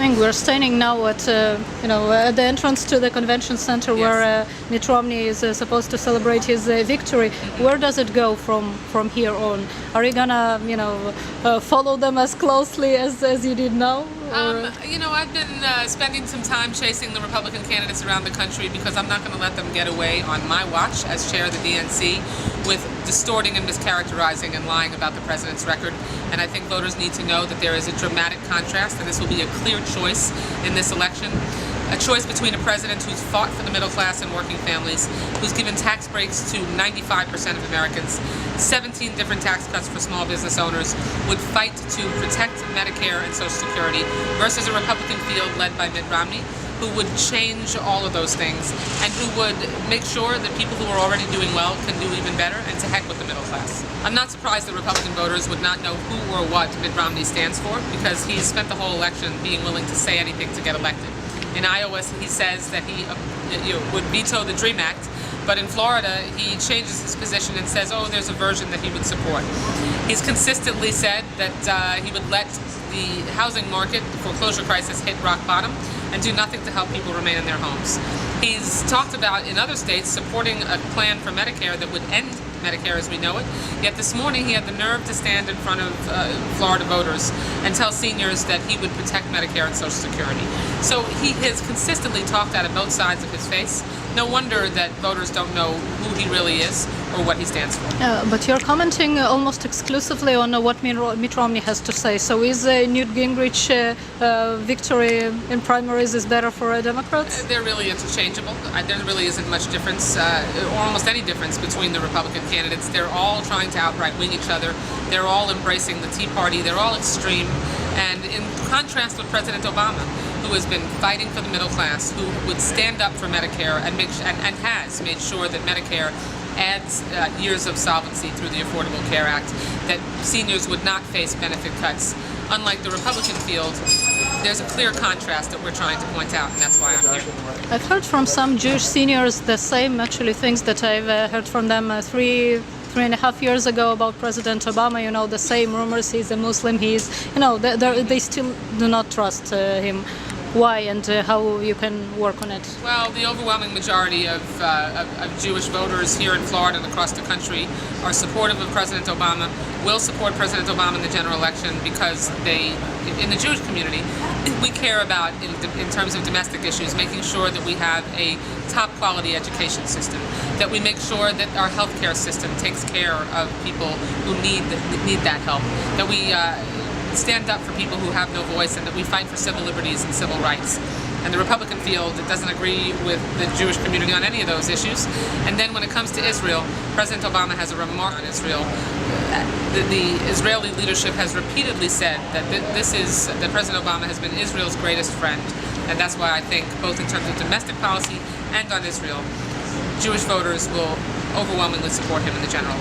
morning. We're standing now at at the entrance to the convention center, Yes. where Mitt Romney is supposed to celebrate his victory. Where does it go from here on? Are you gonna follow them as closely as you did now? I've been spending some time chasing the Republican candidates around the country because I'm not going to let them get away on my watch as chair of the DNC with distorting and mischaracterizing and lying about the president's record. And I think voters need to know that there is a dramatic contrast, and this will be a clear choice in this election. A choice between a president who's fought for the middle class and working families, who's given tax breaks to 95% of Americans, 17 different tax cuts for small business owners, would fight to protect Medicare and Social Security, versus a Republican field led by Mitt Romney, who would change all of those things and who would make sure that people who are already doing well can do even better, and to heck with the middle class. I'm not surprised that Republican voters would not know who or what Mitt Romney stands for, because he's spent the whole election being willing to say anything to get elected. In Iowa, he says that he would veto the DREAM Act, but in Florida, he changes his position and says, oh, there's a version that he would support. He's consistently said that he would let the housing market, the foreclosure crisis, hit rock bottom and do nothing to help people remain in their homes. He's talked about, in other states, supporting a plan for Medicare that would end Medicare as we know it. Yet this morning he had the nerve to stand in front of Florida voters and tell seniors that he would protect Medicare and Social Security. So he has consistently talked out of both sides of his face. No wonder that voters don't know who he really is or what he stands for. But you're commenting almost exclusively on what Mitt Romney has to say. So is Newt Gingrich victory in primaries is better for Democrats? They're really interchangeable. There really isn't much difference, or almost any difference, between the Republican candidates. They're all trying to outright wing each other. They're all embracing the Tea Party. They're all extreme. And in contrast with President Obama, who has been fighting for the middle class, who would stand up for Medicare and has made sure that Medicare adds years of solvency through the Affordable Care Act, that seniors would not face benefit cuts. Unlike the Republican field, there's a clear contrast that we're trying to point out, and that's why I'm here. I've heard from some Jewish seniors the same actually things that I've heard from them 3.5 years ago about President Obama. The same rumors, he's a Muslim, they still do not trust him. Why, and how you can work on it? Well, the overwhelming majority of Jewish voters here in Florida and across the country are supportive of President Obama, will support President Obama in the general election, because in the Jewish community, we care about, in terms of domestic issues, making sure that we have a top quality education system, that we make sure that our healthcare system takes care of people who need that help, that we stand up for people who have no voice, and that we fight for civil liberties and civil rights. And the Republican field doesn't agree with the Jewish community on any of those issues. And then when it comes to Israel, President Obama has a remark on Israel. The Israeli leadership has repeatedly said that that President Obama has been Israel's greatest friend. And that's why I think, both in terms of domestic policy and on Israel, Jewish voters will overwhelmingly support him in the general election.